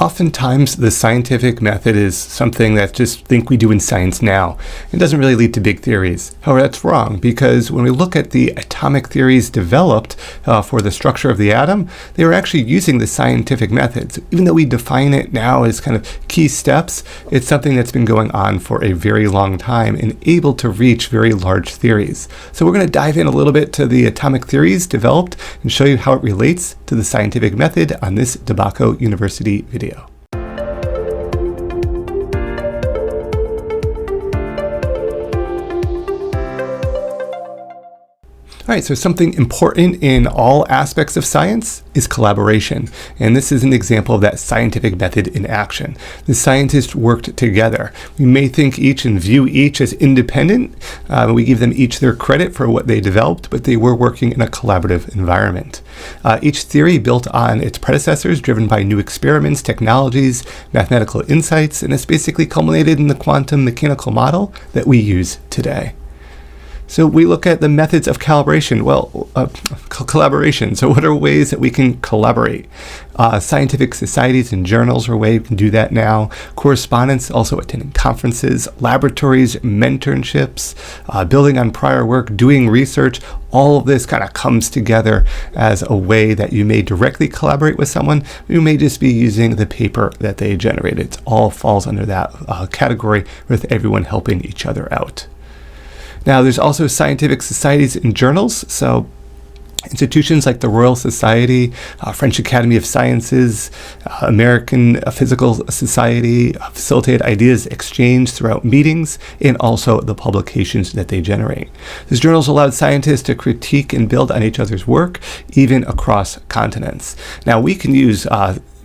Oftentimes, the scientific method is something that just think we do in science now. It doesn't really lead to big theories. However, that's wrong, because when we look at the atomic theories developed for the structure of the atom, they were actually using the scientific methods. Even though we define it now as kind of key steps, it's something that's been going on for a very long time and able to reach very large theories. So we're going to dive in a little bit to the atomic theories developed and show you how it relates to the scientific method on this DeBacco University video. All right, so something important in all aspects of science is collaboration. And this is an example of that scientific method in action. The scientists worked together. We may think each and view each as independent. We give them each their credit for what they developed, but they were working in a collaborative environment. Each theory built on its predecessors, driven by new experiments, technologies, mathematical insights, and it's basically culminated in the quantum mechanical model that we use today. So we look at the methods of calibration. Collaboration. So what are ways that we can collaborate? Scientific societies and journals are a way we can do that now. Correspondence, also attending conferences, laboratories, mentorships, building on prior work, doing research. All of this kind of comes together as a way that you may directly collaborate with someone. You may just be using the paper that they generated. It all falls under that category, with everyone helping each other out. Now, there's also scientific societies and journals. So institutions like the Royal Society, French Academy of Sciences, American Physical Society facilitate ideas exchange throughout meetings and also the publications that they generate. These journals allowed scientists to critique and build on each other's work, even across continents. Now, we can use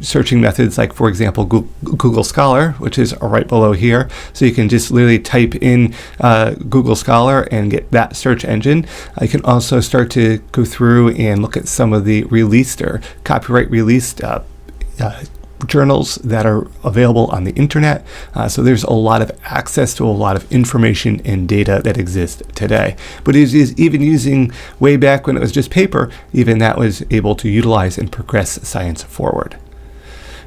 searching methods like, for example, Google Scholar, which is right below here. So you can just literally type in Google Scholar and get that search engine. You can also start to go through and look at some of the released or copyright released journals that are available on the internet. So there's a lot of access to a lot of information and data that exists today. But it is even using way back when it was just paper, even that was able to utilize and progress science forward.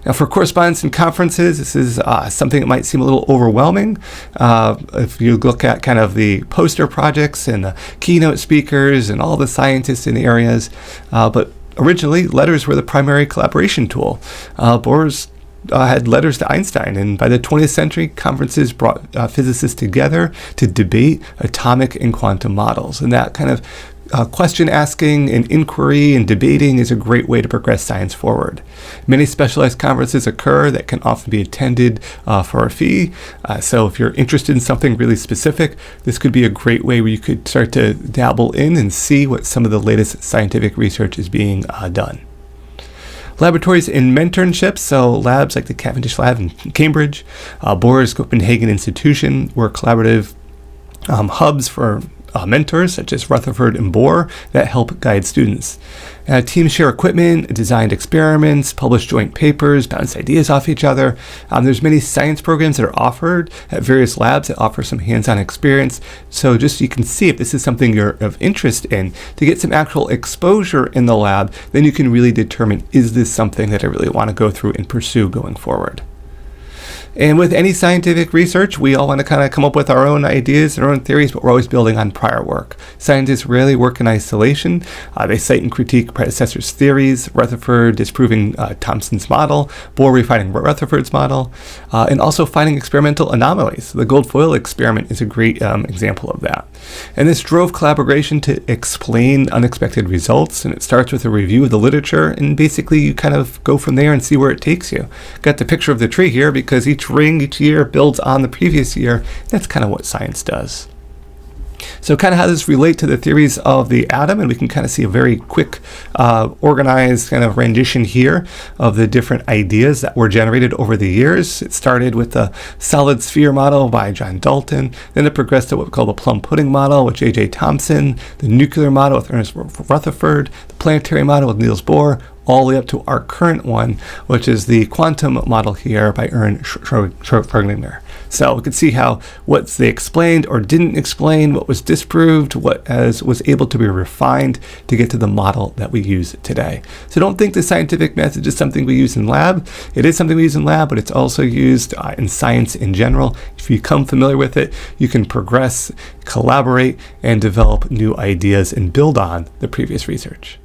Now, for correspondence and conferences, this is something that might seem a little overwhelming. If you look at kind of the poster projects and the keynote speakers and all the scientists in the areas, but originally letters were the primary collaboration tool. Bohr's had letters to Einstein, and by the 20th century, conferences brought physicists together to debate atomic and quantum models, and that kind of question asking and inquiry and debating is a great way to progress science forward. Many specialized conferences occur that can often be attended for a fee. So if you're interested in something really specific, this could be a great way where you could start to dabble in and see what some of the latest scientific research is being done. Laboratories and mentorships, so labs like the Cavendish Lab in Cambridge, Bohr's Copenhagen Institution were collaborative hubs for mentors such as Rutherford and Bohr that help guide students. Teams share equipment, designed experiments, publish joint papers, bounce ideas off each other. There's many science programs that are offered at various labs that offer some hands-on experience. So just so you can see if this is something you're of interest in, to get some actual exposure in the lab, then you can really determine, is this something that I really want to go through and pursue going forward? And with any scientific research, we all want to kind of come up with our own ideas and our own theories, but we're always building on prior work. Scientists rarely work in isolation. They cite and critique predecessors' theories, Rutherford disproving Thomson's model, Bohr refining Rutherford's model, and also finding experimental anomalies. The gold foil experiment is a great example of that. And this drove collaboration to explain unexpected results, and it starts with a review of the literature, and basically you kind of go from there and see where it takes you. Got the picture of the tree here because each ring each year builds on the previous year. That's kind of what science does. So kind of how does this relate to the theories of the atom? And we can kind of see a very quick, organized kind of rendition here of the different ideas that were generated over the years. It started with the solid sphere model by John Dalton. Then it progressed to what we call the plum pudding model with J.J. Thomson, the nuclear model with Ernest Rutherford, the planetary model with Niels Bohr, all the way up to our current one, which is the quantum model here by Ernst Schrödinger. So we could see how what they explained or didn't explain, what was disproved, what was able to be refined to get to the model that we use today. So don't think the scientific method is something we use in lab. It is something we use in lab, but it's also used in science in general. If you become familiar with it, you can progress, collaborate, and develop new ideas and build on the previous research.